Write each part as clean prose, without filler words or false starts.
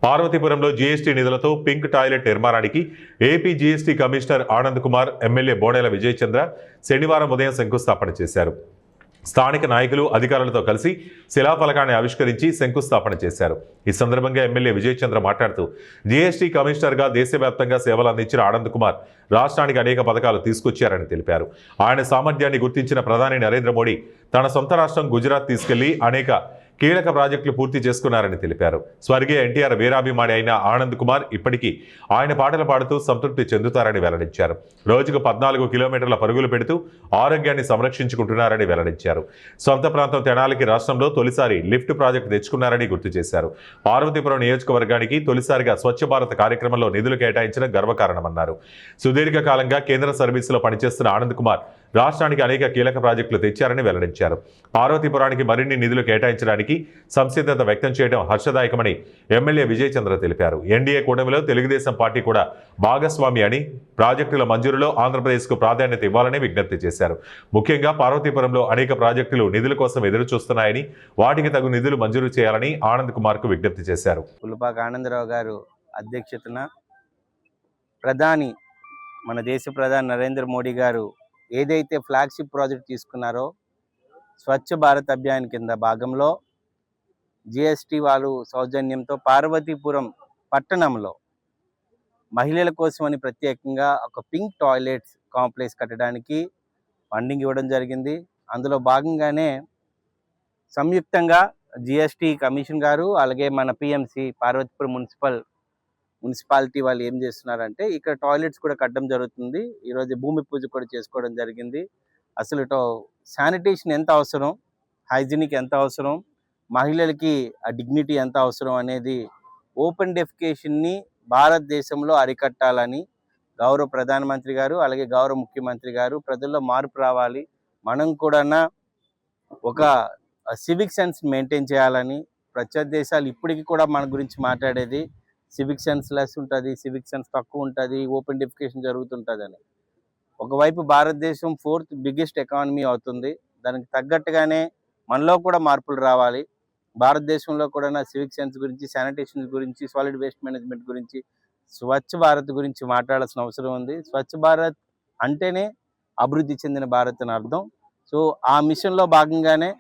పార్వతీపురంలో GST నిధులతో pink toilet నిర్మాణానికి AP GST commissioner Anand Kumar, MLA Bodela Vijay Chandra శనివారం ఉదయం శంకుస్థాపన చేశారు. స్థానిక నాయకులు, అధికారులతో కలిసి శిలాఫలకాన్ని ఆవిష్కరించి శంకుస్థాపన చేశారు. ఈ సందర్భంగా ఎమ్మెల్యే విజయ్ చంద్ర మాట్లాడుతూ, జీఎస్టీ కమిషనర్గా దేశవ్యాప్తంగా సేవలు అందించిన ఆనంద్ కుమార్ రాష్ట్రానికి అనేక పథకాలు తీసుకొచ్చారని తెలిపారు. ఆయన సామర్థ్యాన్ని గుర్తించిన ప్రధాని నరేంద్ర మోడీ తన సొంత రాష్ట్రం గుజరాత్ తీసుకెళ్లి అనేక కీలక ప్రాజెక్టులు పూర్తి చేసుకున్నారని తెలిపారు. స్వర్గీయ ఎన్టీఆర్ వీరాభిమాని అయిన ఆనంద్ కుమార్ ఇప్పటికీ ఆయన పాటలు పాడుతూ సంతృప్తి చెందుతారని వెల్లడించారు. రోజుకు 14 కిలోమీటర్ల పరుగులు పెడుతూ ఆరోగ్యాన్ని సంరక్షించుకుంటున్నారని వెల్లడించారు. సొంత ప్రాంతం తెనాలికి రాష్ట్రంలో తొలిసారి లిఫ్ట్ ప్రాజెక్టు తెచ్చుకున్నారని గుర్తు చేశారు. పార్వతీపురం నియోజకవర్గానికి తొలిసారిగా స్వచ్ఛ భారత్ కార్యక్రమంలో నిధులు కేటాయించడం గర్వకారణమన్నారు. సుదీర్ఘకాలంగా కేంద్ర సర్వీసులో పనిచేస్తున్న ఆనంద్ కుమార్ రాష్ట్రానికి అనేక కీలక ప్రాజెక్టులు తెచ్చారని వెల్లడించారు. పార్వతీపురానికి మరిన్ని నిధులు కేటాయించడానికి సంసిద్ధత వ్యక్తం చేయడం హర్షదాయకమని ఎమ్మెల్యే విజయ్ చంద్ర తెలిపారు. ఎన్డీఏ కూటమిలో తెలుగుదేశం పార్టీ కూడా భాగస్వామి అని, ప్రాజెక్టుల మంజూరులో ఆంధ్రప్రదేశ్కు ప్రాధాన్యత ఇవ్వాలని విజ్ఞప్తి చేశారు. ముఖ్యంగా పార్వతీపురంలో అనేక ప్రాజెక్టులు నిధుల కోసం ఎదురు చూస్తున్నాయని, వాటికి తగు నిధులు మంజూరు చేయాలని ఆనంద్ కుమార్ కు విజ్ఞప్తి చేశారు. పులుపాక ఆనందరావు గారు అధ్యక్షతన మన దేశ ప్రధాని నరేంద్ర మోడీ గారు ఏదైతే ఫ్లాగ్షిప్ ప్రాజెక్ట్ తీసుకున్నారో స్వచ్ఛ భారత్ అభియాన్ కింద భాగంలో జిఎస్టీ వాళ్ళు సౌజన్యంతో పార్వతీపురం పట్టణంలో మహిళల కోసమని ప్రత్యేకంగా ఒక పింక్ టాయిలెట్స్ కాంప్లెక్స్ కట్టడానికి ఫండింగ్ ఇవ్వడం జరిగింది. అందులో భాగంగానే సంయుక్తంగా జిఎస్టీ కమిషన్ గారు అలాగే మన పిఎంసి పార్వతీపురం మున్సిపాలిటీ వాళ్ళు ఏం చేస్తున్నారంటే ఇక్కడ టాయిలెట్స్ కూడా కట్టడం జరుగుతుంది. ఈరోజు భూమి పూజ కూడా చేసుకోవడం జరిగింది. అసలు శానిటేషన్ ఎంత అవసరం, హైజీనిక్ ఎంత అవసరం, మహిళలకి ఆ డిగ్నిటీ ఎంత అవసరం అనేది ఓపెన్ డెఫికేషన్ని భారతదేశంలో అరికట్టాలని గౌరవ ప్రధానమంత్రి గారు అలాగే గౌరవ ముఖ్యమంత్రి గారు ప్రజల్లో మార్పు రావాలి, మనం కూడా ఒక సివిక్ సెన్స్ మెయింటైన్ చేయాలని, ప్రత్యేక దేశాలు ఇప్పటికీ కూడా మన గురించి మాట్లాడేది సివిక్ సెన్స్ లెస్ ఉంటుంది, సివిక్ సెన్స్ తక్కువ ఉంటుంది, ఓపెన్ డెఫికేషన్ జరుగుతుంటుందని. ఒకవైపు భారతదేశం 4th బిగ్గెస్ట్ ఎకానమీ అవుతుంది. దానికి తగ్గట్టుగానే మనలో కూడా మార్పులు రావాలి. భారతదేశంలో కూడా సివిక్ సెన్స్ గురించి, శానిటేషన్ గురించి, సాలిడ్ వేస్ట్ మేనేజ్మెంట్ గురించి, స్వచ్ఛ భారత్ గురించి మాట్లాడాల్సిన అవసరం ఉంది. స్వచ్ఛ భారత్ అంటేనే అభివృద్ధి చెందిన భారత్ అని అర్థం. సో ఆ మిషన్లో భాగంగానే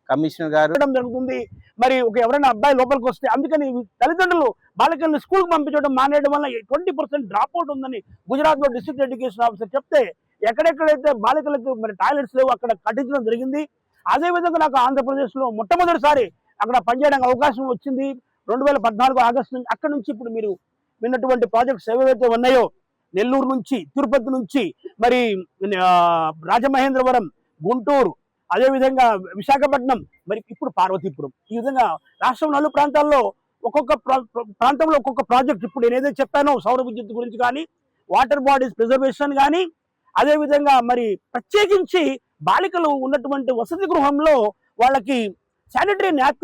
కమిషనర్ గారు జరుగుతుంది. మరి ఎవరైనా అబ్బాయి లోపలికి వస్తే అందుకని తల్లిదండ్రులు బాలికల్ని స్కూల్కి పంపించడం మానేయడం వల్ల 20% డ్రాప్ అవుట్ ఉందని గుజరాత్లో డిస్ట్రిక్ట్ ఎడ్యుకేషన్ ఆఫీసర్ చెప్తే ఎక్కడెక్కడైతే బాలికలకు మరి టాయిలెట్స్ లేవు అక్కడ కట్టించడం జరిగింది. అదేవిధంగా నాకు ఆంధ్రప్రదేశ్లో మొట్టమొదటిసారి అక్కడ పనిచేయడానికి అవకాశం వచ్చింది 2014 ఆగస్టు నుంచి. అక్కడ నుంచి ఇప్పుడు మీరు విన్నటువంటి ప్రాజెక్ట్స్ ఏవైతే ఉన్నాయో నెల్లూరు నుంచి, తిరుపతి నుంచి, మరి రాజమహేంద్రవరం, గుంటూరు, అదేవిధంగా విశాఖపట్నం, మరి ఇప్పుడు పార్వతీపురం, ఈ విధంగా రాష్ట్రం 4 ప్రాంతాల్లో ఒక్కొక్క ప్రాంతంలో ఒక్కొక్క ప్రాజెక్ట్ ఇప్పుడు నేను ఏదైతే చెప్పానో సౌర విద్యుత్ గురించి కానీ, వాటర్ బాడీస్ ప్రిజర్వేషన్ కానీ, అదేవిధంగా మరి ప్రత్యేకించి బాలికలు ఉన్నటువంటి వసతి గృహంలో వాళ్ళకి శానిటరీ నాప్కిన్